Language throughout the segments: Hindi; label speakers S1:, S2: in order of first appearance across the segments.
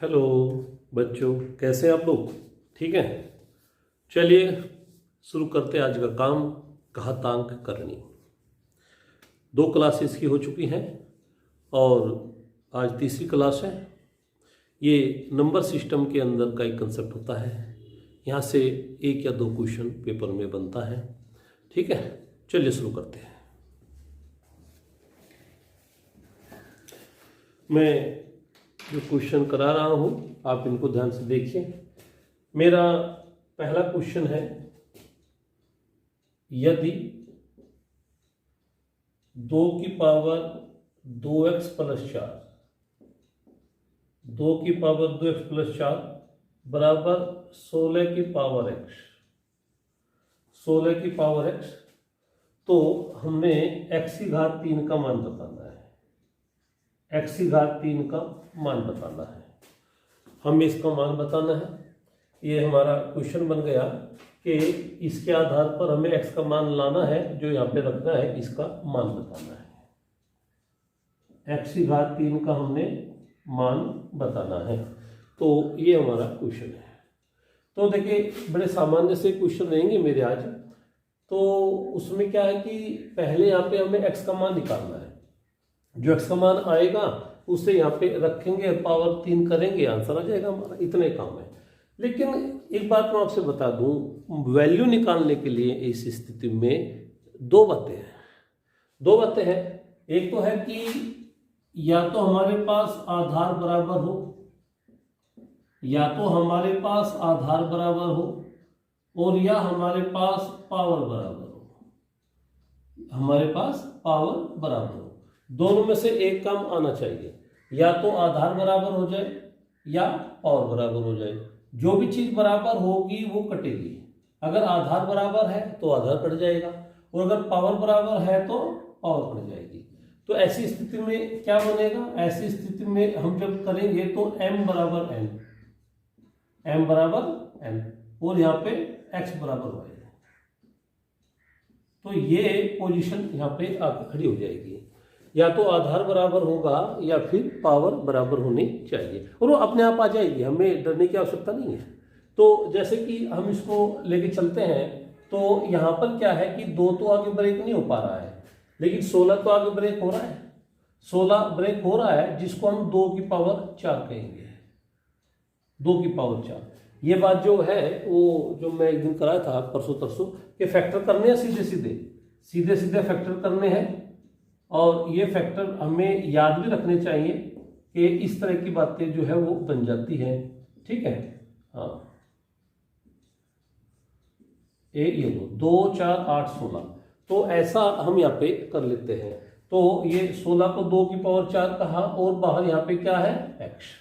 S1: हेलो बच्चों, कैसे हैं आप लोग? ठीक है, चलिए शुरू करते हैं आज का काम। घातांक करनी 2 क्लासेस की हो चुकी हैं और आज तीसरी क्लास है। ये नंबर सिस्टम के अंदर का एक कंसेप्ट होता है। यहाँ से 1 या 2 क्वेश्चन पेपर में बनता है। ठीक है, चलिए शुरू करते हैं। मैं जो क्वेश्चन करा रहा हूँ आप इनको ध्यान से देखिए। मेरा पहला क्वेश्चन है, यदि 2 की पावर 2x प्लस 4 2 की पावर 2x प्लस 4 बराबर 16 की पावर x 16 की पावर x, तो हमने x की घात 3 का मान बताना है। x की घात 3 का मान बताना है, हमें इसका मान बताना है। ये हमारा क्वेश्चन बन गया कि इसके आधार पर हमें x का मान लाना है, जो यहाँ पे रखना है, इसका मान बताना है। x की घात 3 का हमने मान बताना है, तो ये हमारा क्वेश्चन है। तो देखिए, बड़े सामान्य से क्वेश्चन रहेंगे मेरे आज। तो उसमें क्या है कि पहले यहाँ पे हमें x का मान निकालना है। जो x का मान आएगा उसे यहाँ पे रखेंगे, पावर 3 करेंगे, आंसर आ जाएगा हमारा। इतने काम है। लेकिन एक बात मैं आपसे बता दूं, वैल्यू निकालने के लिए इस स्थिति में 2 बातें हैं। एक तो है कि या तो हमारे पास आधार बराबर हो, और या हमारे पास पावर बराबर हो। दोनों में से एक काम आना चाहिए। या तो आधार बराबर हो जाए या पावर बराबर हो जाए। जो भी चीज बराबर होगी वो कटेगी। अगर आधार बराबर है तो आधार कट जाएगा, और अगर पावर बराबर है तो पावर कट जाएगी। तो ऐसी स्थिति में क्या बनेगा? ऐसी स्थिति में हम जब करेंगे तो m बराबर n और यहाँ पे x बराबर y, तो ये पोजीशन यहाँ पे आकर खड़ी हो जाएगी। या तो आधार बराबर होगा या फिर पावर बराबर होनी चाहिए, और वो अपने आप आ जाएगी, हमें डरने की आवश्यकता नहीं है। तो जैसे कि हम इसको लेके चलते हैं, तो यहाँ पर क्या है कि 2 तो आगे ब्रेक नहीं हो पा रहा है, लेकिन 16 तो आगे ब्रेक हो रहा है। 16 ब्रेक हो रहा है, जिसको हम 2 की पावर 4 कहेंगे। 2 की पावर 4, ये बात जो है वो जो मैं एक दिन कराया था परसों तरसों, कि फैक्टर करने हैं सीधे फैक्टर करने हैं। और ये फैक्टर हमें याद भी रखने चाहिए कि इस तरह की बातें जो है वो बन जाती हैं। ठीक है, हाँ, ये 2 4 8 16, तो ऐसा हम यहाँ पे कर लेते हैं। तो ये 16 को 2 की पावर 4 कहा, और बाहर यहाँ पे क्या है? x।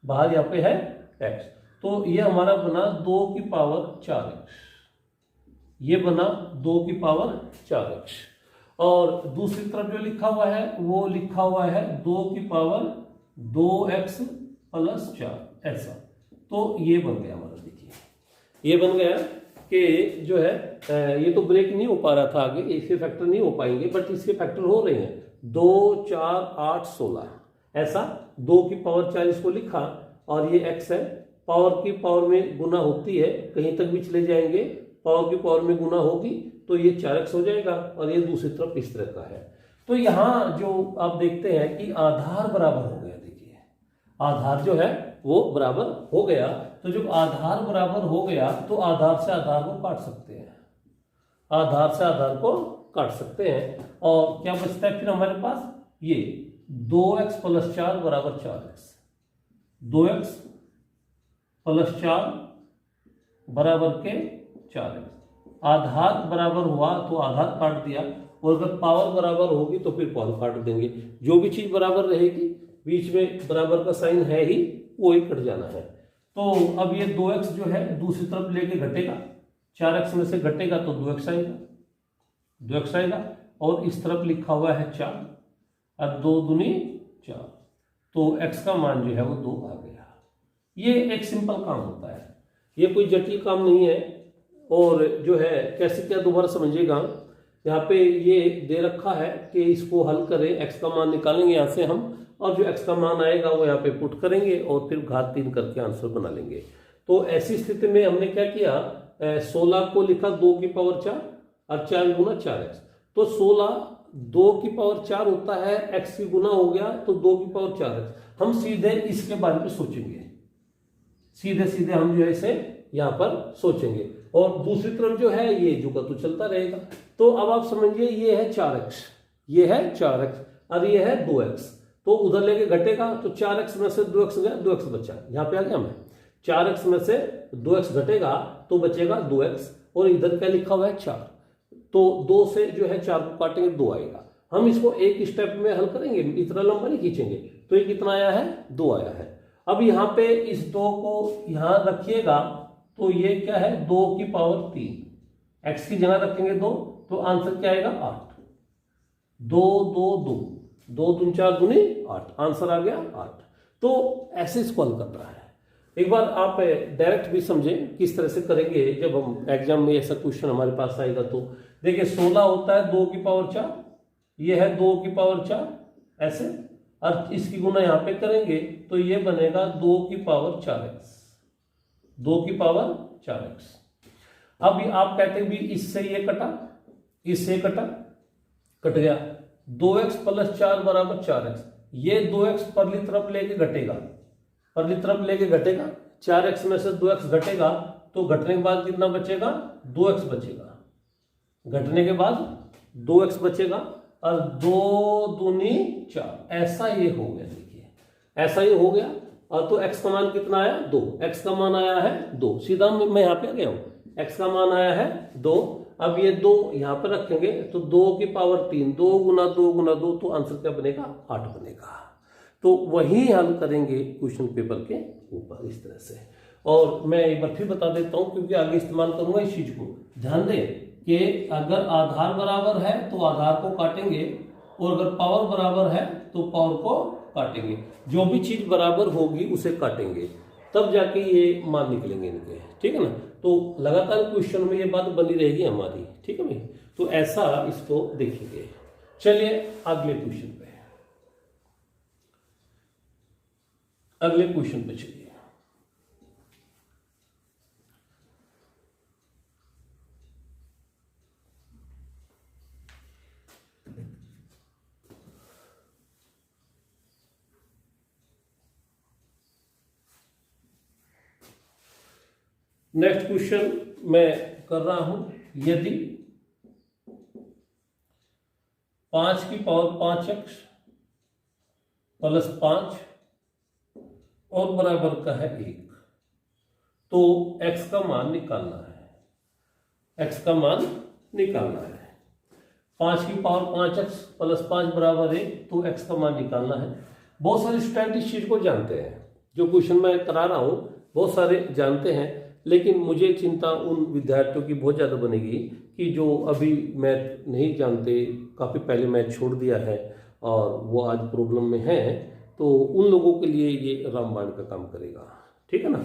S1: बाहर यहाँ पे है x, तो ये हमारा बना 2 की पावर 4x। ये बना 2 की पावर 4x। और दूसरी तरफ जो लिखा हुआ है वो लिखा हुआ है 2 की पावर 2x प्लस 4, ऐसा। तो ये बन गया हमारा, देखिए ये बन गया कि जो है ये तो ब्रेक नहीं हो पा रहा था आगे, इसके फैक्टर नहीं हो पाएंगे, बट इसके फैक्टर हो रहे हैं। 2 4 8 16, ऐसा 2 की पावर 4 इसको लिखा, और ये x है। पावर की पावर में गुना होती है, कहीं तक भी चले जाएंगे, पावर की पावर में गुना होगी तो ये 4x हो जाएगा, और ये दूसरी तरफ इस तरह का है। तो यहाँ जो आप देखते हैं कि आधार बराबर हो गया। देखिए आधार जो है वो बराबर हो गया। तो जब आधार बराबर हो गया तो आधार से आधार को काट सकते हैं। और क्या बचता है फिर हमारे पास? ये 2x प्लस 4 बराबर 4x। 2x प्लस 4 बराबर के 4x। आधार बराबर हुआ तो आधार काट दिया, और अगर पावर बराबर होगी तो फिर पावर काट देंगे। जो भी चीज बराबर रहेगी, बीच में बराबर का साइन है ही, वो ही कट जाना है। तो अब ये 2x जो है दूसरी तरफ लेके घटेगा, 4x में से घटेगा तो 2x आएगा, और इस तरफ लिखा हुआ है 4, और 2 दूनी 4, तो x का मान जो है वो 2 आ गया। ये एक सिंपल काम होता है, ये कोई जटिल काम नहीं है। और जो है कैसे क्या दोबारा समझिएगा, यहाँ पे ये दे रखा है कि इसको हल करें, x का मान निकालेंगे यहाँ से हम, और जो x का मान आएगा वो यहाँ पे पुट करेंगे और फिर घात 3 करके आंसर बना लेंगे। तो ऐसी स्थिति में हमने क्या किया, 16 को लिखा 2 की पावर 4 और 4 गुना 4x। तो 16 2 की पावर 4 होता है, x की गुना हो गया तो 2 की पावर 4x। हम सीधे इसके बारे में सोचेंगे, सीधे सीधे हम जो है इसे यहाँ पर सोचेंगे और दूसरी तरफ जो है ये जो का तो चलता रहेगा। तो अब आप समझिए ये है 4x, ये है 4x और ये है 2x। तो उधर लेके घटेगा तो 4x में से 2x गया, 2x बचा, यहाँ पे आ गया मैं 4x में से 2x घटेगा तो बचेगा 2x और इधर क्या लिखा हुआ है 4। तो 2 से जो है 4 को काटेंगे 2 आएगा। हम इसको एक स्टेप में हल करेंगे, इतना लंबा नहीं खींचेंगे। तो ये कितना आया है, 2 आया है। अब यहाँ पे इस 2 को यहाँ रखिएगा तो ये क्या है 2 की पावर 3, x की जगह रखेंगे 2 तो आंसर क्या आएगा 8। 2 2 2 2 दूनी 4 दूनी 8, आंसर आ गया 8। तो ऐसे इसको हल करना है। एक बार आप डायरेक्ट भी समझें किस तरह से करेंगे जब हम एग्जाम में ऐसा क्वेश्चन हमारे पास आएगा। तो देखिए 16 होता है 2 की पावर 4, ये है 2 की पावर 4 ऐसे, और इसकी गुना यहाँ पे करेंगे तो ये बनेगा 2 की पावर 4x, 2 की पावर 4x। अब आप कहते हैं भी इससे ये कटा, इससे कटा, कट गया 2x प्लस 4 बराबर 4x। ये 2x परली तरफ लेके घटेगा, परली तरफ लेके घटेगा, 4x में से 2x घटेगा तो घटने के बाद कितना बचेगा 2x बचेगा, घटने के बाद 2x बचेगा और 2 दूनी 4, ऐसा ये हो गया। देखिए ऐसा ये हो गया। और तो x का मान कितना आया 2, x का मान आया है 2, सीधा मैं यहाँ पे आ गया हूँ, x का मान आया है 2। अब ये 2 यहाँ पर रखेंगे तो 2 की पावर 3, 2 गुना 2 गुना 2 तो आंसर क्या बनेगा 8 बनेगा। तो वही हल करेंगे क्वेश्चन पेपर के ऊपर इस तरह से। और मैं एक बार फिर बता देता हूँ क्योंकि आगे इस्तेमाल करूंगा इस चीज को। ध्यान दें कि अगर आधार बराबर है तो आधार को काटेंगे और अगर पावर बराबर है तो पावर को काटेंगे। जो भी चीज बराबर होगी उसे काटेंगे, तब जाके ये मान निकलेंगे इनके, ठीक है ना। तो लगातार क्वेश्चन में ये बात बनी रहेगी हमारी, ठीक है भाई। तो ऐसा इसको देखेंगे। चलिए अगले क्वेश्चन पे, अगले क्वेश्चन पे चलिए। नेक्स्ट क्वेश्चन मैं कर रहा हूं, यदि 5 की पावर 5x प्लस 5 और बराबर का है 1 तो x का मान निकालना है, x का मान निकालना है। 5 की पावर 5x प्लस 5 बराबर 1 तो x का मान निकालना है। बहुत सारे स्टूडेंट इस चीज को जानते हैं, जो क्वेश्चन मैं करा रहा हूं बहुत सारे जानते हैं, लेकिन मुझे चिंता उन विद्यार्थियों की बहुत ज़्यादा बनेगी कि जो अभी मैथ नहीं जानते, काफ़ी पहले मैथ छोड़ दिया है और वो आज प्रॉब्लम में है, तो उन लोगों के लिए ये रामबाण का काम करेगा, ठीक है ना।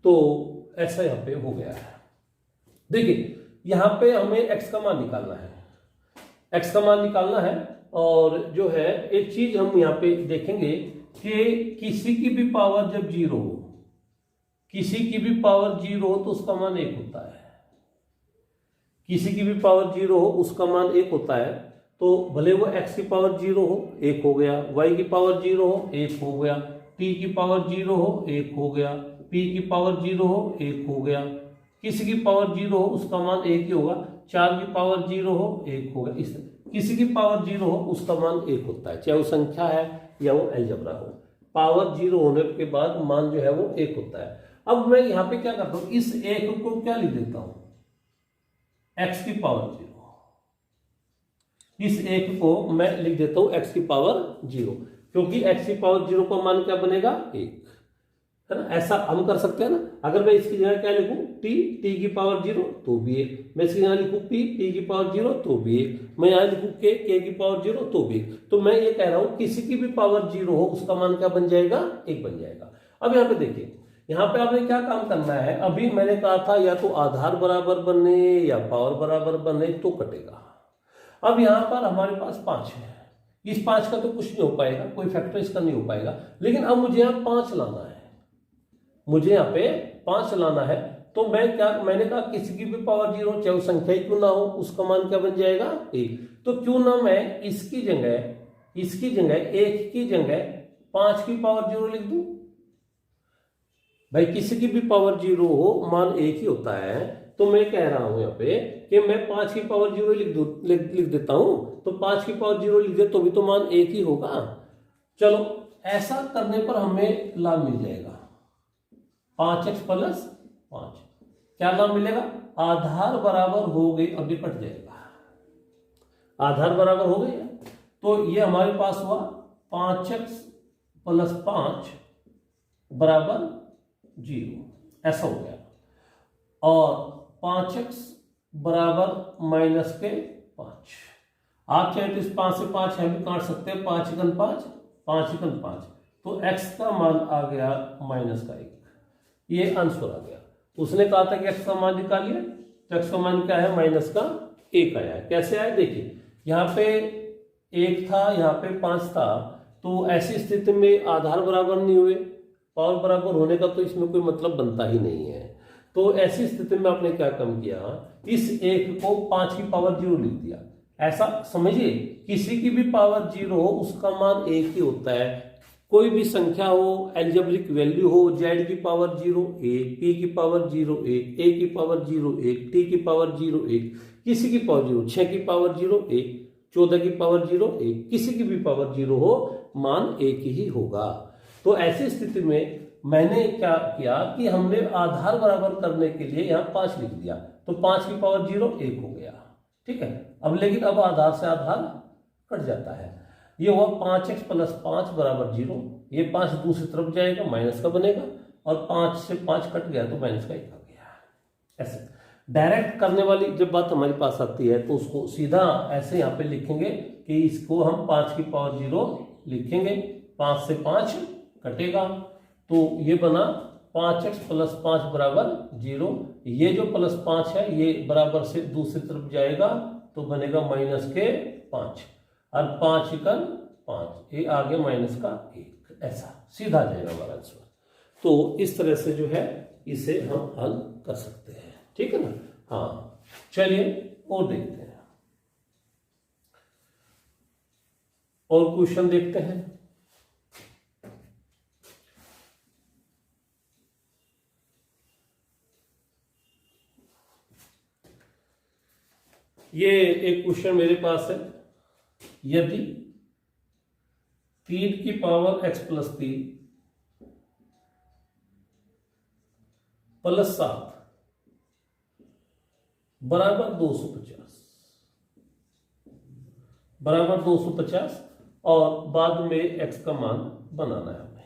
S1: तो ऐसा यहाँ पे हो गया है। देखिए यहाँ पे हमें x का मान निकालना है, x का मान निकालना है। और जो है एक चीज हम यहाँ पे देखेंगे कि किसी की भी पावर जब 0 हो, किसी की भी पावर 0 हो तो उसका मान 1 होता है। किसी की भी पावर 0 हो उसका मान 1 होता है। तो भले वो x की पावर 0 हो 1 हो गया, y की पावर 0 हो 1 हो गया, t की पावर 0 हो 1 हो गया, p की पावर 0 हो 1 हो गया। किसी की पावर 0 हो उसका मान 1 ही होगा। 4 की पावर 0 हो 1 होगा। इस किसी की पावर 0 हो उसका मान 1 होता है, चाहे वो संख्या है या वो अलजेब्रा हो। पावर 0 होने के बाद मान जो है वो 1 होता है। अब मैं यहाँ पे क्या करता हूँ, इस 1 को क्या लिख देता हूं x की पावर 0। इस 1 को मैं लिख देता हूं x की पावर 0, क्योंकि x की पावर 0 का मान क्या बनेगा 1, है ना। ऐसा हम कर सकते हैं ना। अगर मैं इसकी जगह क्या लिखूं t की पावर 0 तो भी 1, मैं इसकी जगह लिखूं p की पावर 0 तो भी 1, मैं यहाँ लिखूं k की पावर 0 तो भी 1। तो मैं ये कह रहा हूं किसी की भी पावर 0 हो उसका मान क्या बन जाएगा 1 बन जाएगा। अब यहाँ पे देखिए, यहाँ पे आपने क्या काम करना है, अभी मैंने कहा था या तो आधार बराबर बने या पावर बराबर बने तो कटेगा। अब यहाँ पर हमारे पास 5 है, इस 5 का तो कुछ नहीं हो पाएगा, कोई फैक्टर इसका नहीं हो पाएगा। लेकिन अब मुझे यहाँ 5 लाना है, मुझे यहाँ पे 5 लाना है। तो मैंने कहा किसी की भी पावर 0, चाहे वो संख्या ही क्यों ना हो, उसका मान क्या बन जाएगा 1। तो क्यों ना मैं इसकी जगह 1 की जगह 5 की पावर 0 लिख दूं। भाई किसी की भी पावर 0 हो, मान 1 ही होता है। तो मैं कह रहा हूं यहाँ पे कि मैं 5 की पावर 0 लिख देता हूं। तो 5 की पावर 0 लिख दे तो भी तो मान 1 ही होगा। चलो ऐसा करने पर हमें लाभ मिल जाएगा 5x + 5। क्या लाभ मिलेगा? आधार बराबर हो गई, अभी कट जाएगा, आधार बराबर हो गया। तो ये हमारे पास हुआ 5x + 5 = 0, ऐसा हो गया। और 5x = -5। आप चाहे तो इस 5 से 5 हम भी काट सकते हैं, 5 × 5 5 × 5। तो x का मान आ गया -1। ये आंसर आ गया। उसने कहा था कि x का मान निकालिए, तो x का मान क्या है? -1 आया है। कैसे आया देखिए, यहाँ पे 1 था, यहाँ पे 5 था। तो ऐसी स्थिति में आधार बराबर नहीं हुए, पावर बराबर होने का तो इसमें कोई मतलब बनता ही नहीं है। तो ऐसी स्थिति में आपने क्या काम किया, इस 1 को 5 की पावर 0 लिख दिया। ऐसा समझिए, किसी की भी पावर 0 हो उसका मान 1 ही होता है। कोई भी संख्या हो, एल्जेब्रिक वैल्यू हो, z की पावर 0 1, p की पावर 0 1, a की पावर 0 1, t की पावर 0 1, किसी की पावर 0, 6 की पावर 0 1, 14 की पावर 0 1, किसी की भी पावर 0 हो, मान 1 ही होगा। तो ऐसी स्थिति में मैंने क्या किया कि हमने आधार बराबर करने के लिए यहाँ 5 लिख दिया। तो 5 की पावर 0 1 हो गया, ठीक है। अब लेकिन अब आधार से आधार कट जाता है। ये हुआ 5x + 5 = 0। ये 5 दूसरी तरफ जाएगा, माइनस का बनेगा, और 5 से 5 कट गया तो -1 आ गया। ऐसे डायरेक्ट करने वाली जब बात हमारे पास आती है तो उसको सीधा ऐसे यहाँ पे लिखेंगे कि इसको हम 5 की पावर 0 लिखेंगे, 5 से 5 कटेगा। तो ये बना 5x + 5 = 0। ये जो +5 है ये बराबर से दूसरी तरफ जाएगा तो बनेगा -5, और 5 × 5, ये आगे -1। ऐसा सीधा जाएगा हमारा आंसर। तो इस तरह से जो है इसे हम हल कर सकते हैं, ठीक है ना। हाँ चलिए और देखते हैं, और क्वेश्चन देखते हैं। ये एक क्वेश्चन मेरे पास है, यदि 3 की पावर x + 3 + 7 =250 और बाद में x का मान बनाना है, हमें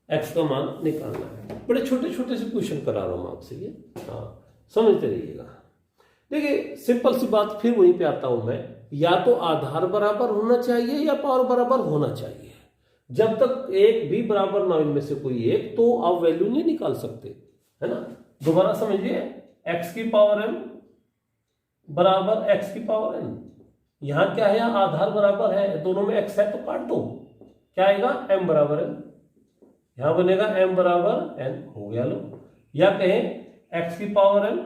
S1: x का मान निकालना है। बड़े छोटे छोटे से क्वेश्चन करा रहा हूं आपसे ये, हाँ समझते रहिएगा। देखिए सिंपल सी बात, फिर वहीं पे आता हूं मैं, या तो आधार बराबर होना चाहिए या पावर बराबर होना चाहिए। जब तक एक भी बराबर ना हो इनमें से कोई एक, तो आप वैल्यू नहीं निकाल सकते, है ना। दोबारा समझिए, x की पावर m = x की पावर n। यहां क्या है, यहां आधार बराबर है, दोनों में x है तो काट दो, क्या आएगा m = n। यहां बनेगा m = n, हो गया लो। या कहें x की पावर n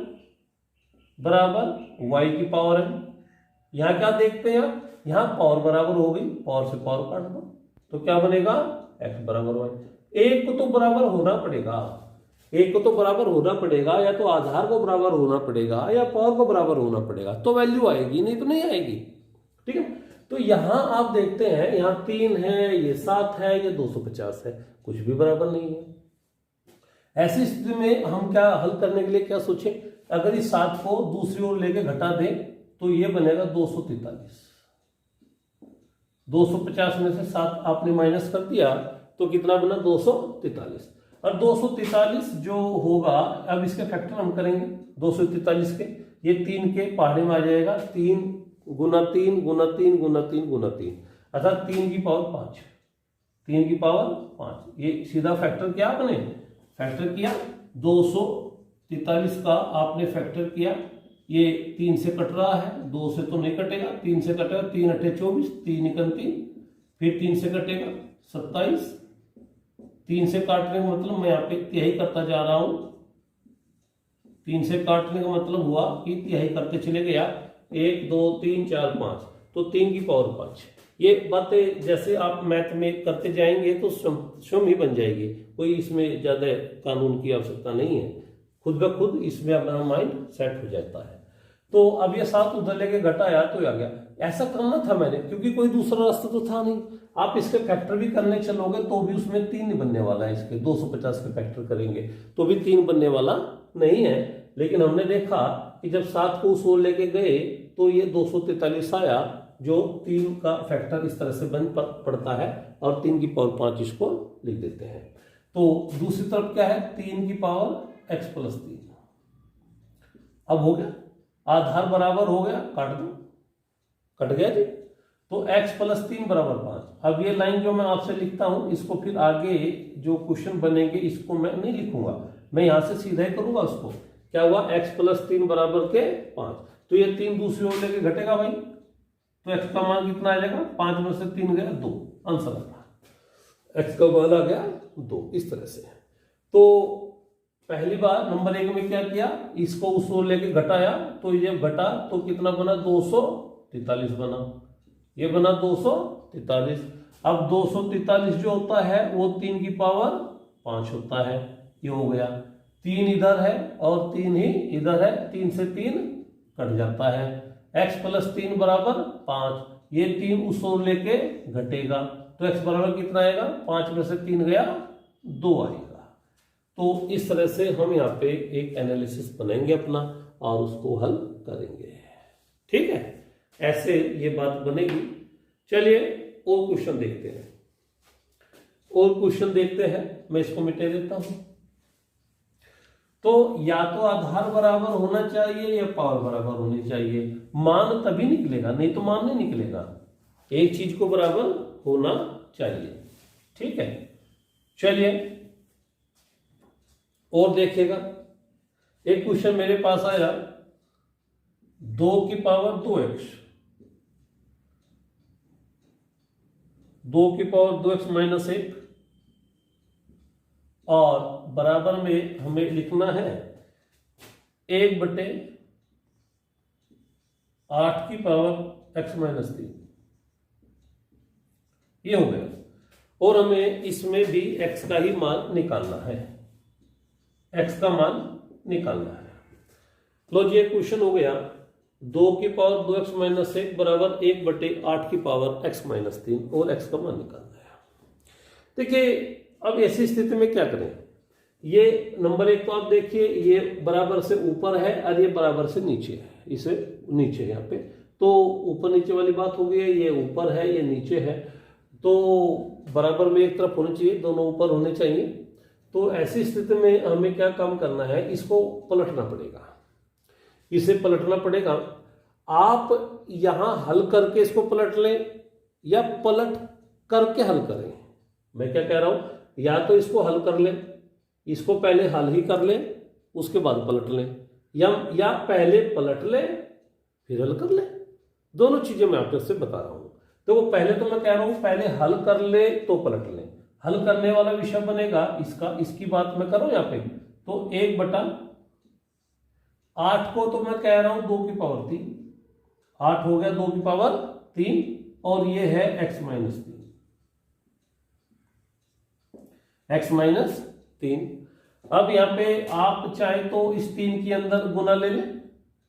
S1: = y की पावर n। यहां क्या देखते हैं, यहां पावर बराबर हो गई, पावर से पावर काट दो, तो क्या बनेगा x = y। एक को तो बराबर होना पड़ेगा, एक को तो बराबर होना पड़ेगा, या तो आधार को बराबर होना पड़ेगा या पावर को बराबर होना पड़ेगा, तो वैल्यू आएगी, नहीं तो नहीं आएगी, ठीक है। तो यहां आप देखते हैं, यहां 3 है, ये 7 है, ये 250 है, कुछ भी बराबर नहीं है। ऐसी स्थिति में हम क्या हल करने के लिए क्या सोचे, अगर इस 7 को दूसरी ओर लेके घटा दें तो ये बनेगा 243। 250 में से 7 आपने माइनस कर दिया तो कितना बना 243। और 243 जो होगा, अब इसके फैक्टर हम करेंगे 243 के, ये 3 के पहाड़े में आ जाएगा, 3 × 3 × 3 × 3 × 3, अर्थात 3 की पावर 5, 3 की पावर 5। ये सीधा फैक्टर किया आपने, फैक्टर किया 243 का आपने फैक्टर किया, ये 3 से कट रहा है, 2 से तो नहीं कटेगा, 3 से कटेगा, 3 अठे 24, 3 एकम 3, फिर 3 से कटेगा 27, 3 से काटने का मतलब मैं यहाँ पे तिहाई करता जा रहा हूं, 3 से काटने का मतलब हुआ कि तिहाई करते चले गया, 1 2 3 4 5, तो 3 की पावर 5। ये बातें जैसे आप मैथ में करते जाएंगे तो स्वयं ही बन जाएगी, कोई इसमें ज्यादा कानून की आवश्यकता नहीं है, खुद ब खुद इसमें अपना माइंड सेट हो जाता है। तो अब ये 7 उधर लेके घटाया तो आ गया, ऐसा करना था मैंने क्योंकि कोई दूसरा रास्ता तो था नहीं। आप इसके फैक्टर भी करने चलोगे तो भी उसमें 3 नहीं बनने वाला है, इसके 250 के फैक्टर करेंगे तो भी 3 बनने वाला नहीं है। लेकिन हमने देखा कि जब 7 को उस ओर लेके गए तो ये 243 आया, जो 3 का फैक्टर इस तरह से बन पड़ता है और 3 की पावर 5 इसको लिख देते हैं। तो दूसरी तरफ क्या है, 3 की पावर x प्लस 3। अब हो गया, आधार बराबर हो गया, काट दो, कट गया जी। तो x प्लस 3 बराबर 5। अब ये लाइन जो मैं आपसे लिखता हूं इसको फिर आगे जो क्वेश्चन बनेंगे इसको मैं नहीं लिखूंगा, मैं यहां से सीधा ही करूंगा उसको। क्या हुआ, x प्लस 3 बराबर के 5, तो ये 3 दूसरी ओर लेके घटेगा भाई, तो x का मान कितना आ जाएगा, 5 में से 3 गया 2, आंसर आता, x का मान आ गया 2। इस तरह से तो पहली बार नंबर 1 में क्या किया, इसको उस ओर लेके घटाया, तो ये घटा तो कितना बना, 243 बना, ये बना 243। अब 243 जो होता है वो 3 की पावर 5 होता है, ये हो गया। 3 इधर है और 3 ही इधर है, 3 से 3 कट जाता है। x प्लस 3 बराबर 5, ये 3 उस ओर लेके घटेगा तो x बराबर कितना आएगा, 5 में से 3 गया 2 आएगा। तो इस तरह से हम यहाँ पे एक एनालिसिस बनाएंगे अपना और उसको हल करेंगे, ठीक है, ऐसे ये बात बनेगी। चलिए और क्वेश्चन देखते हैं, और क्वेश्चन देखते हैं, मैं इसको मिटा देता हूं। तो या तो आधार बराबर होना चाहिए या पावर बराबर होनी चाहिए, मान तभी निकलेगा, नहीं तो मान नहीं निकलेगा, एक चीज को बराबर होना चाहिए, ठीक है। चलिए और देखिएगा, एक क्वेश्चन मेरे पास आया, 2 की पावर 2x, 2 की पावर 2x माइनस 1, और बराबर में हमें लिखना है 1/8 की पावर x माइनस 3, ये हो गया। और हमें इसमें भी x का ही मान निकालना है, x का मान निकालना है। लो जी, क्वेश्चन हो गया, 2 की पावर 2x माइनस 1 बराबर 1/8 की पावर x माइनस 3, और x का मान निकालना है। देखिए अब ऐसी स्थिति में क्या करें, ये नंबर 1 तो आप देखिए ये बराबर से ऊपर है और ये बराबर से नीचे है, इसे नीचे यहाँ पे, तो ऊपर नीचे वाली बात हो गई है, ये ऊपर है ये नीचे है, तो बराबर में एक तरफ होनी चाहिए, दोनों ऊपर होने चाहिए। तो ऐसी स्थिति में हमें क्या काम करना है, इसको पलटना पड़ेगा, इसे पलटना पड़ेगा। आप यहां हल करके इसको पलट लें या पलट करके हल करें, मैं क्या कह रहा हूं, या तो इसको हल कर लें, इसको पहले हल ही कर लें उसके बाद पलट लें, या पहले पलट लें फिर हल कर लें, दोनों चीजें मैं आपसे बता रहा हूं। तो वो पहले तो मैं कह रहा हूं पहले हल कर ले तो पलट लें, हल करने वाला विषय बनेगा इसका, इसकी बात मैं करूं यहाँ पे, तो 1/8 को तो मैं कह रहा हूं 2 की पावर 3, 8 हो गया 2 की पावर 3, और ये है x माइनस 3, x माइनस 3। अब यहाँ पे आप चाहे तो इस 3 के अंदर गुना ले लें,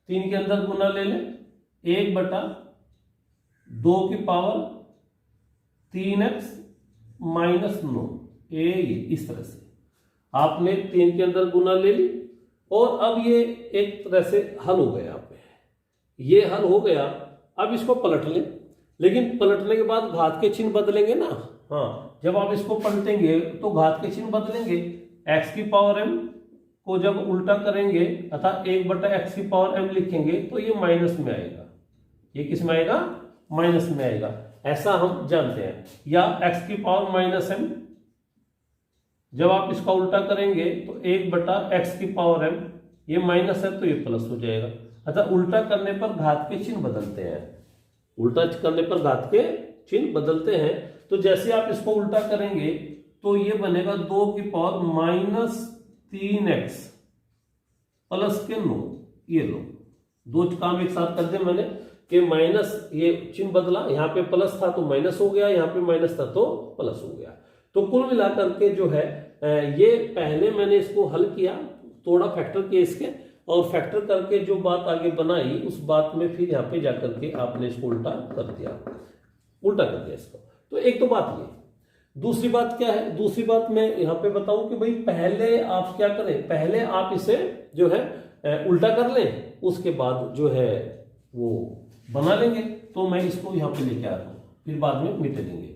S1: 3 के अंदर गुना ले लें, 1/2 की पावर 3x माइनस 9, इस तरह से आपने 3 के अंदर गुना ले ली, और अब ये एक तरह से हल हो गया, आप ये हल हो गया। अब इसको पलट लें, लेकिन पलटने के बाद घात के चिन्ह बदलेंगे ना, हाँ, जब आप इसको पलटेंगे तो घात के चिन्ह बदलेंगे, x की पावर m को जब उल्टा करेंगे अर्थात 1/x की पावर m लिखेंगे तो ये माइनस में आएगा, ये किस में आएगा, माइनस में आएगा, ऐसा हम जानते हैं। या x की पावर माइनस m, जब आप इसका उल्टा करेंगे तो 1/x की पावर m, ये माइनस है तो ये प्लस हो जाएगा। अच्छा, उल्टा करने पर घात के चिन्ह बदलते हैं, उल्टा करने पर घात के चिन्ह बदलते हैं। तो जैसे आप इसको उल्टा करेंगे तो ये बनेगा 2 की पावर -3x प्लस के 9। ये लो, दो काम एक साथ कर दिया मैंने कि माइनस, ये चिन्ह बदला, यहाँ पे प्लस था तो माइनस हो गया, यहाँ पे माइनस था तो प्लस हो गया। तो कुल मिलाकर के जो है ये पहले मैंने इसको हल किया, थोड़ा फैक्टर किया इसके, और फैक्टर करके जो बात आगे बनाई उस बात में फिर यहाँ पे जाकर के आपने इसको उल्टा कर दिया, उल्टा कर दिया इसको। तो एक तो बात ये, दूसरी बात क्या है, दूसरी बात मैं यहाँ पे बताऊं कि भाई पहले आप क्या करें, पहले आप इसे जो है उल्टा कर लें, उसके बाद जो है वो बना लेंगे। तो मैं इसको यहाँ पे लेके आ रहा हूँ, फिर बाद में मिटा देंगे।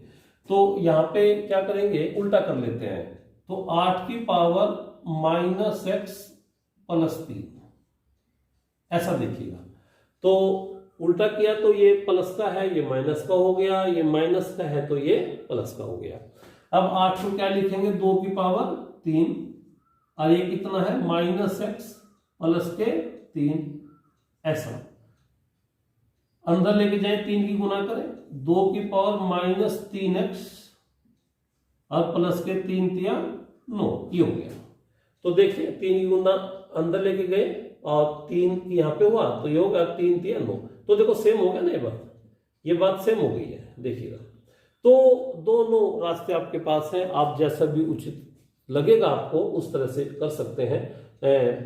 S1: तो यहाँ पे क्या करेंगे, उल्टा कर लेते हैं। तो 8 की पावर -x प्लस 3, ऐसा देखिएगा। तो उल्टा किया तो ये प्लस का है, ये माइनस का हो गया, ये माइनस का है तो ये प्लस का हो गया। अब 8 को क्या लिखेंगे, 2 की पावर 3, और ये कितना है -x प्लस के 3, ऐसा अंदर लेके जाए 3 की गुना करें, 2 की पावर -3x और प्लस के 3 तिया 9, ये हो गया। तो देखिए 3 की गुना अंदर लेके गए और 3 यहाँ पे हुआ तो ये होगा 3 तिया 9। तो देखो सेम हो गया ना, ये बात सेम हो गई है, देखिएगा। तो दोनों रास्ते आपके पास हैं, आप जैसा भी उचित लगेगा आपको उस तरह से कर सकते हैं।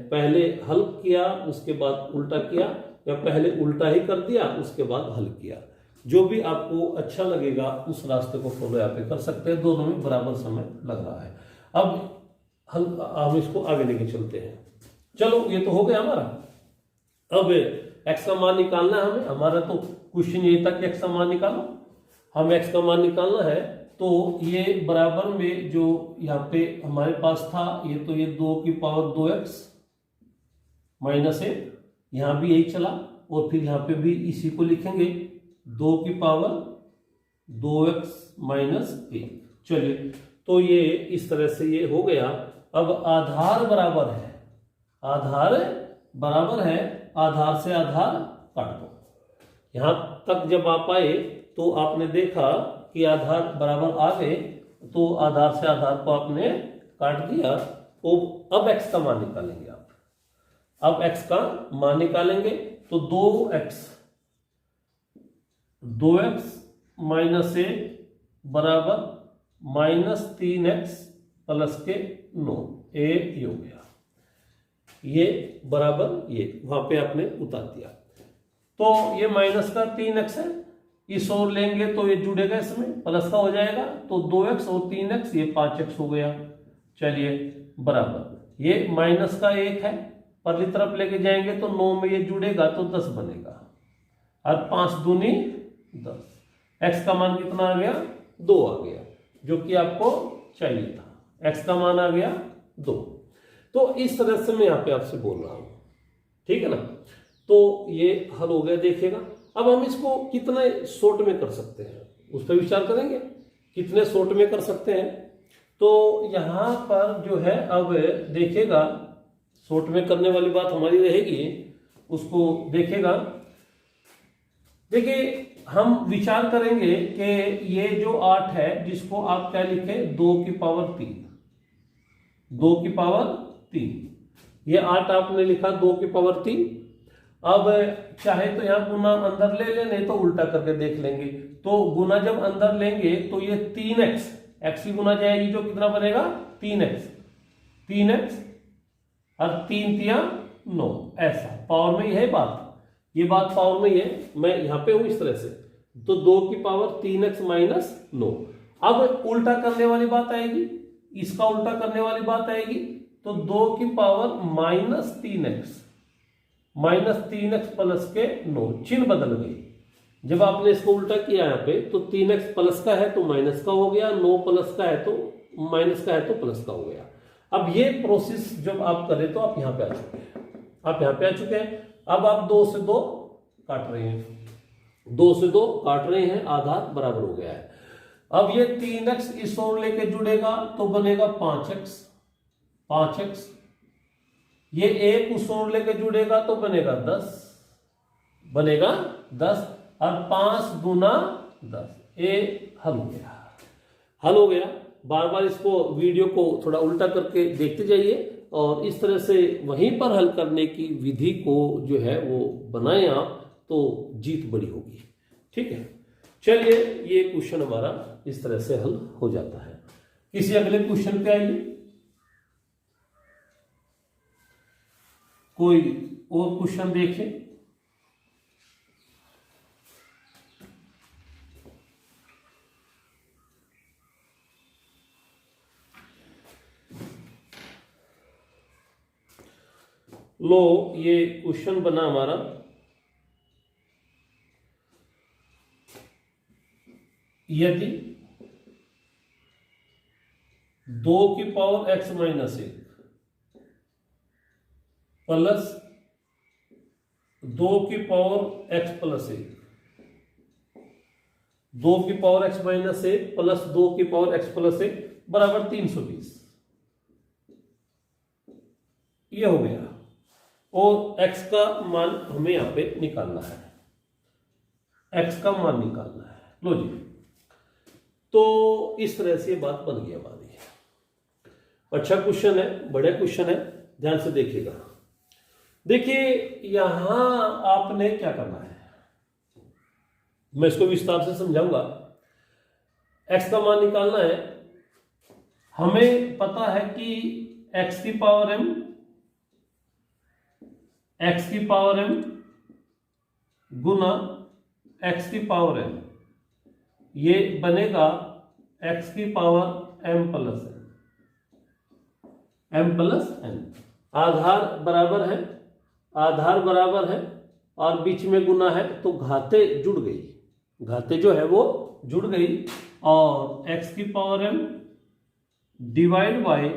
S1: पहले हल किया उसके बाद उल्टा किया, या पहले उल्टा ही कर दिया उसके बाद हल किया, जो भी आपको अच्छा लगेगा उस रास्ते को फॉलो यहाँ पे कर सकते हैं। दोनों में बराबर समय लग रहा है। अब हम इसको आगे लेके चलते हैं। चलो, ये तो हो गया हमारा। अब x का मान निकालना है हमें, हमारा तो क्वेश्चन यही था कि x का मान निकालो। हम x का मान निकालना है, तो ये बराबर में जो यहाँ पे हमारे पास था, ये तो ये 2 की पावर 2x -1, यहां भी यही चला, और फिर यहां पे भी इसी को लिखेंगे 2 की पावर 2x -1। चलिए, तो ये इस तरह से ये हो गया। अब आधार बराबर है, आधार बराबर है, आधार से आधार काट दो। यहां तक जब आप आए तो आपने देखा कि आधार बराबर आ गए, तो आधार से आधार को आपने काट दिया। तो अब x का मान निकालेंगे आप, अब x का मान निकालेंगे। तो 2x -1 बराबर -3x प्लस के 9, ये हो गया। ये बराबर ये वहां पे आपने उतार दिया। तो ये माइनस का 3x है, इस ओर लेंगे तो ये जुड़ेगा, इसमें प्लस का हो जाएगा। तो 2x और 3x, ये 5x हो गया। चलिए, बराबर ये माइनस का 1 है, परली तरफ लेके जाएंगे तो 9 में ये जुड़ेगा तो 10 बनेगा, और 5 दूनी 10। x का मान कितना आ गया, 2 आ गया, जो कि आपको चाहिए था। x का मान आ गया 2। तो इस तरह से मैं यहाँ पे आपसे बोल रहा हूं, ठीक है ना। तो ये हल हो गया, देखिएगा। अब हम इसको कितने शॉर्ट में कर सकते हैं उस पर विचार करेंगे, कितने शॉर्ट में कर सकते हैं। तो यहां पर जो है, अब देखिएगा, शॉर्ट में करने वाली बात हमारी रहेगी, उसको देखिएगा। देखिए, हम विचार करेंगे कि ये जो 8 है, जिसको आप क्या लिखे, 2 की पावर 3, 2 की पावर 3, ये 8 आपने लिखा 2 की पावर 3। अब चाहे तो यहां गुना अंदर ले लें, नहीं तो उल्टा करके देख लेंगे। तो गुना जब अंदर लेंगे तो ये 3x, x की गुना जाएगी, जो कितना बनेगा 3x और 3 तिया 9, ऐसा पावर में यह बात, ये बात पावर में है। मैं यहां पे हूं इस तरह से, तो 2 की पावर 3x -9। अब उल्टा करने वाली बात आएगी, इसका उल्टा करने वाली बात आएगी, तो 2 की पावर -3x प्लस के 9, चिन्ह बदल गई। जब आपने इसको उल्टा किया यहाँ पे, तो 3x प्लस का है तो माइनस का हो गया, 9 प्लस का है तो माइनस का है तो प्लस का हो गया। अब ये प्रोसेस जब आप करें तो आप यहाँ पे आ चुके हैं, आप यहाँ पे आ चुके हैं। अब आप 2 से 2 काट रहे हैं, 2 से 2 काट रहे हैं, आधार बराबर हो गया है। अब ये 3x इस ओर लेके जुड़ेगा तो बनेगा 5x, ये 1 उस ओर लेके जुड़ेगा तो बनेगा 10, बनेगा 10 और 5 गुना 10। ये हल हो गया, हल हो गया। बार बार इसको वीडियो को थोड़ा उल्टा करके देखते जाइए और इस तरह से वहीं पर हल करने की विधि को जो है वो बनाए आप, तो जीत बड़ी होगी। ठीक है, चलिए ये क्वेश्चन हमारा इस तरह से हल हो जाता है। किसी अगले क्वेश्चन पे आइए, कोई और क्वेश्चन देखें। लो ये क्वेश्चन बना हमारा, यदि 2 की पावर x माइनस 1 प्लस 2 की पावर x प्लस 1, 2 की पावर x माइनस 1 प्लस 2 की पावर x प्लस 1 बराबर 320, ये हो गया। और x का मान हमें यहां पे निकालना है, x का मान निकालना है। लो जी, तो इस तरह से बात बन गई हमारी। अच्छा क्वेश्चन है, बड़े क्वेश्चन है, ध्यान से देखिएगा। देखिए यहां आपने क्या करना है, मैं इसको विस्तार से समझाऊंगा। x का मान निकालना है, हमें पता है कि x की पावर m गुना x की पावर n, ये बनेगा x की पावर m प्लस n। आधार बराबर है और बीच में गुना है, तो घाते जुड़ गई, घाते जो है वो जुड़ गई, और x की power m divide by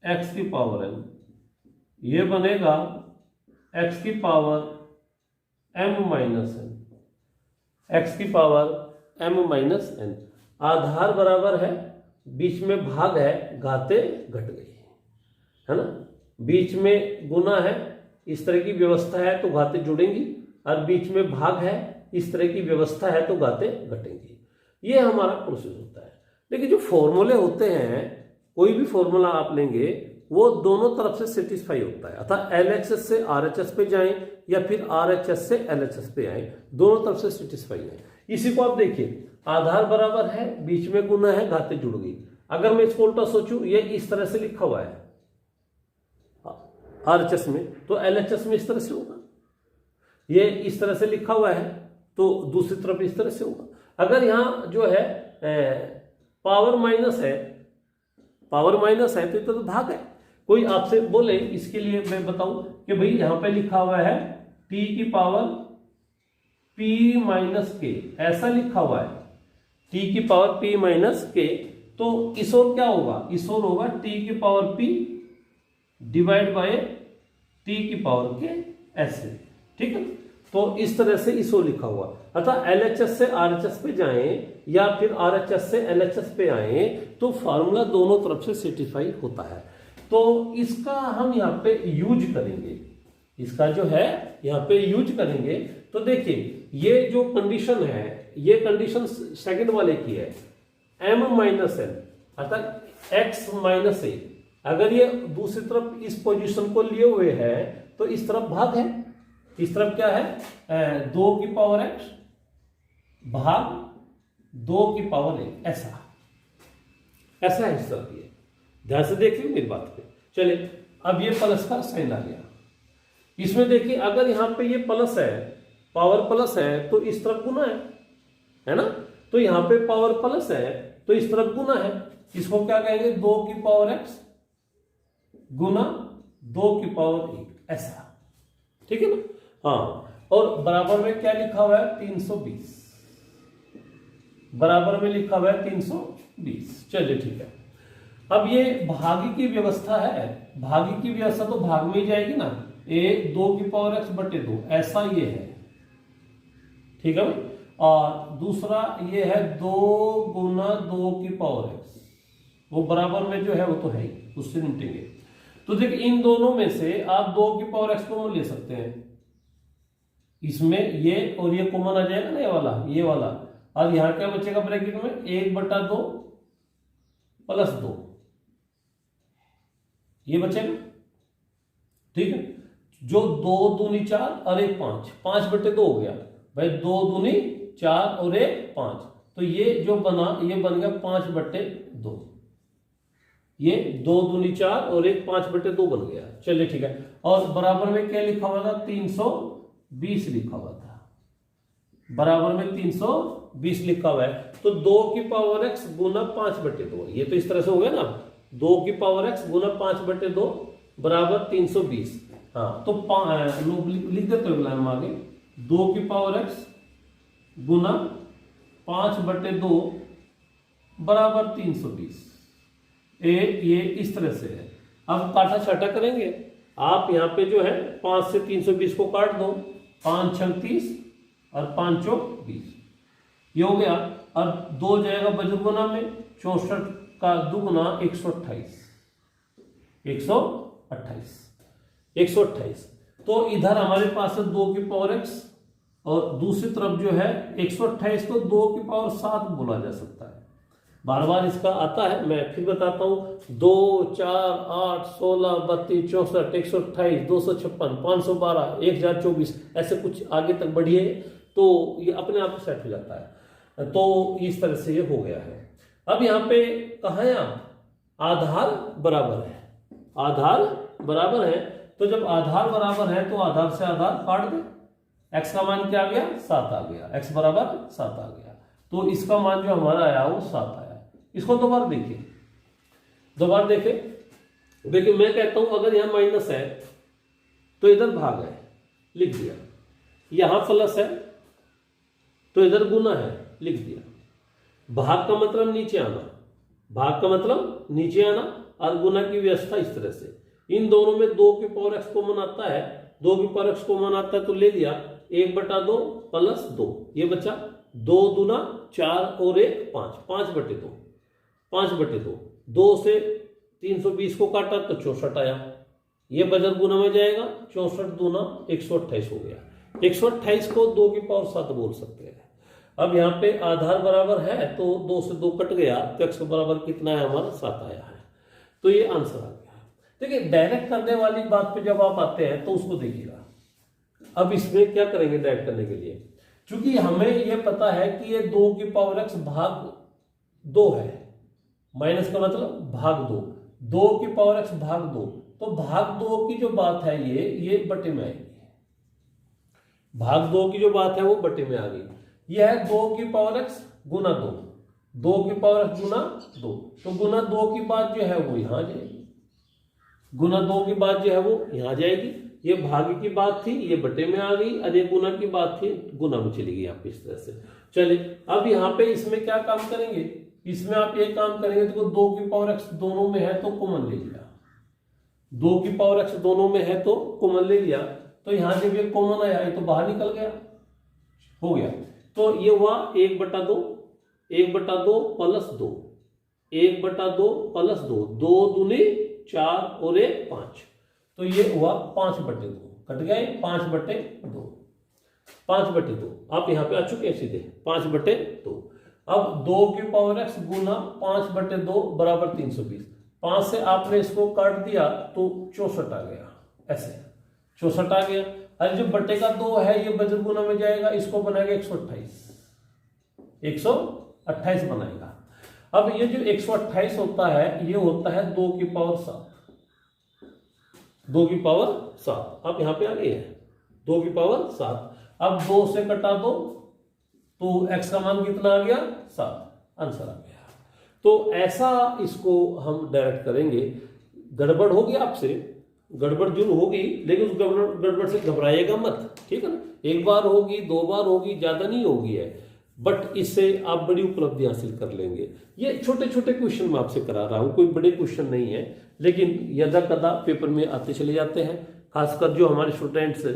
S1: x की पावर n, ये बनेगा x की power m minus n, x की पावर m माइनस n। आधार बराबर है, बीच में भाग है, घाते घट गई है ना, बीच में गुना है, इस तरह की व्यवस्था है तो घाते जुड़ेंगी, और बीच में भाग है, इस तरह की व्यवस्था है तो घाते घटेंगी। ये हमारा प्रोसेस होता है। लेकिन जो फॉर्मूले होते हैं, कोई भी फॉर्मूला आप लेंगे वो दोनों तरफ से सेटिस्फाई होता है, अर्थात LHS से RHS पे जाएं या फिर RHS से LHS पे आए, दोनों तरफ से सेटिस्फाई है। इसी को आप देखिए, आधार बराबर है, बीच में गुना है, घाते जुड़ गई। अगर मैं इसको उल्टा सोचूं, ये इस तरह से लिखा हुआ है RHS में, तो LHS में इस तरह से होगा। ये इस तरह से लिखा हुआ है तो दूसरी तरफ इस तरह से होगा। अगर यहां जो है पावर माइनस है तो इतना तो भाग है। कोई आपसे बोले, इसके लिए मैं बताऊं कि भाई यहां पे लिखा हुआ है t की पावर p माइनस के, ऐसा लिखा हुआ है t की पावर p माइनस के, तो इस ओर क्या होगा, इस ओर होगा t की power p divide by t की पावर के ऐसे, ठीक है। तो इस तरह से इसो लिखा हुआ, अर्थात LHS से RHS पे जाएं या फिर RHS से LHS पे आए तो फार्मूला दोनों तरफ से सेटिस्फाई होता है। तो इसका हम यहाँ पे यूज करेंगे, इसका जो है यहाँ पे यूज करेंगे। तो देखिए ये जो कंडीशन है, ये कंडीशन सेकंड वाले की है, m माइनस n अर्थात x माइनस a। अगर ये दूसरी तरफ इस पोजीशन को लिए हुए है तो इस तरफ भाग है, इस तरफ क्या है 2 की पावर x भाग 2 की पावर 1, ऐसा है इस तरफ। ये ध्यान से देखिए मेरी बात पे। चलिए अब ये प्लस का साइन आ गया, इसमें देखिए अगर यहाँ पे ये प्लस है, पावर प्लस है, तो इस तरफ गुना है ना, तो यहाँ पे पावर प्लस है तो इस तरफ गुना है। इसको क्या कहेंगे, 2 की पावर x गुना 2 की पावर 1, ऐसा, ठीक है ना। हाँ, और बराबर में क्या लिखा हुआ है 320, बराबर में लिखा हुआ है 320। चलिए ठीक है। अब ये भागी की व्यवस्था है, भागी की व्यवस्था तो भाग में ही जाएगी ना, a 2 की पावर x बटे 2, ऐसा ये है, ठीक है भाई। और दूसरा ये है 2 गुना 2 की पावर x, वो बराबर में जो है वो तो है ही, उससे निपटेंगे। तो देखिए इन दोनों में से आप 2 की पावर x को ले सकते हैं, इसमें ये और ये कॉमन आ जाएगा ना, ये वाला। और यहां क्या बचेगा ब्रैकेट में, 1/2 + 2 ये बचेगा। ठीक है, जो 2 दूनी 4 और 1 5, 5/2 हो गया भाई। 2 दूनी 4 और 1 5, तो ये जो बना ये बन गया 5/2। ये 2 दूनी 4 और 1 5/2 बन गया। चलिए ठीक है, और बराबर में क्या लिखा हुआ था, 320 लिखा हुआ था। बराबर में 320 लिखा हुआ है, तो 2 की पावर x गुना 5/2, ये तो इस तरह से हो गया ना। 2 की पावर x गुना 5/2 बराबर 320। हाँ, तो लिख देते हो लाइन में आगे, 2 की पावर x गुना 5/2 बराबर 320। ये इस तरह से है। अब काटा छाटा करेंगे, आप यहाँ पे जो है 5 से 320 को काट दो, 5 × 30 और 5 × 20, ये हो गया। और 2 जाएगा बजुर्गुना में, 64 का दुगुना 128, 128। तो इधर हमारे पास है 2 की पावर x, और दूसरी तरफ जो है 128 को 2 की पावर 7 बोला जा सकता है। बार बार इसका आता है, मैं फिर बताता हूं। 2 4 8 16 32 64 128 256 512 1024, ऐसे कुछ आगे तक बढ़िए तो ये अपने आप सेट हो जाता है। तो इस तरह से ये हो गया है। अब यहाँ पे कहाँ है आप, आधार बराबर है, आधार बराबर है। तो जब आधार बराबर है तो आधार से आधार काट दे। x का मान क्या आ गया, 7 आ गया, x बराबर 7 आ गया। तो इसका मान जो हमारा आया वो 7 आया। इसको दोबारा देखिए, दोबारा देखिए मैं कहता हूं अगर यहां माइनस है तो इधर भाग है, लिख दिया। यहां प्लस है तो इधर गुना है, लिख दिया। भाग का मतलब नीचे आना, भाग का मतलब नीचे आना, और गुना की व्यवस्था इस तरह से। इन दोनों में 2 की पावर x कॉमन आता है, 2 की पावर x कॉमन आता है तो ले लिया, 1/2 + 2, ये बचा 2 दूना 4 और 1 5, 5/2, 5/2। 2 से 320 को काटा तो 64 आया, ये बजर गुना में जाएगा, 64 दूना 128 हो गया। 128 को 2 की पावर 7 बोल सकते हैं। अब यहाँ पे आधार बराबर है तो 2 से 2 कट गया, तो x बराबर कितना है हमारा, 7 आया है। तो ये आंसर आ गया। देखिए डायरेक्ट करने वाली बात पे जब आप आते हैं तो उसको देखिएगा। अब इसमें क्या करेंगे डायरेक्ट करने के लिए, क्योंकि हमें यह पता है कि ये 2 की पावर x भाग 2 है, माइनस का मतलब भाग 2, 2 की पावर x भाग 2, तो भाग 2 की जो बात है ये बटे में आएगी। भाग 2 की जो बात है वो बटे में आ गई। यह है 2 की पावर x गुना 2, 2 की पावर x गुना 2, तो गुना 2 की बात जो है वो यहां आ जाएगी, गुना 2 की बात जो है वो यहां जाएगी। ये भाग की बात थी, ये बटे में आ गई, और ये गुना की बात थी, गुना में चली गई आप इस तरह से। चलिए अब यहाँ पे इसमें क्या काम करेंगे, इसमें आप ये काम करेंगे तो 2 की पावर x दोनों में है तो कॉमन ले लिया, 2 की पावर x दोनों में है तो कॉमन ले लिया। तो यहां जब ये कॉमन आया ये तो बाहर निकल गया, हो गया। तो ये हुआ 1/2, 1/2 + 2, 1/2 + 2, 2 दूनी 4 और 1 5, तो ये हुआ 5/2, कट गए 5/2, 5/2। आप यहां पे आ चुके हैं सीधे 5/2। अब 2 की पावर x गुना 5/2 बराबर 320। 5 से आपने इसको काट दिया तो 64 आ गया, ऐसे 64 आ गया। अरे जो बटे का 2 है ये बजर गुना में जाएगा, इसको बनाएगा 128, 128 बनाएगा। अब ये जो 128 होता है ये होता है 2 की पावर 7, 2 की पावर 7। अब यहां पे आ गए हैं 2 की पावर 7। अब 2 से कटा दो तो x का मान कितना आ गया, 7, आंसर आ गया। तो ऐसा इसको हम डायरेक्ट करेंगे। गड़बड़ होगी आपसे, गड़बड़ जरूर होगी, लेकिन उस गड़बड़ से घबराइएगा मत, ठीक है ना। एक बार होगी, 2 बार होगी, ज्यादा नहीं होगी है, बट इससे आप बड़ी उपलब्धि हासिल कर लेंगे। ये छोटे छोटे क्वेश्चन मैं आपसे करा रहा हूं, कोई बड़े क्वेश्चन नहीं है, लेकिन यदा कदा पेपर में आते चले जाते हैं। खासकर जो हमारे स्टूडेंट्स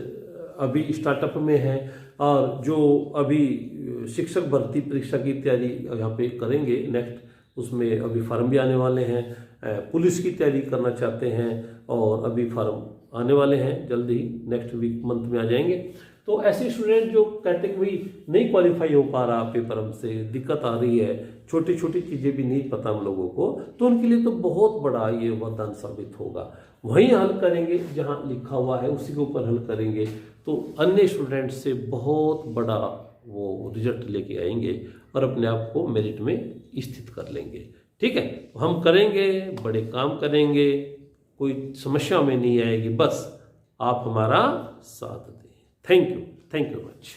S1: अभी स्टार्टअप में हैं और जो अभी शिक्षक भर्ती परीक्षा की तैयारी यहाँ पे करेंगे नेक्स्ट, उसमें अभी फार्म भी आने वाले हैं, पुलिस की तैयारी करना चाहते हैं और अभी फार्म आने वाले हैं, जल्द ही नेक्स्ट वीक मंथ में आ जाएंगे। तो ऐसे स्टूडेंट जो कहते हैं कि भाई नहीं क्वालिफाई हो पा रहा पेपर हमसे, दिक्कत आ रही है, छोटी छोटी चीज़ें भी नहीं पता हम लोगों को, तो उनके लिए तो बहुत बड़ा ये वरदान साबित होगा। वहीं हल करेंगे जहाँ लिखा हुआ है उसी के ऊपर हल करेंगे, तो अन्य स्टूडेंट से बहुत बड़ा वो रिजल्ट लेके आएंगे और अपने आप को मेरिट में स्थित कर लेंगे। ठीक है, हम करेंगे, बड़े काम करेंगे, कोई समस्या में नहीं आएगी, बस आप हमारा साथ दें। Thank you much.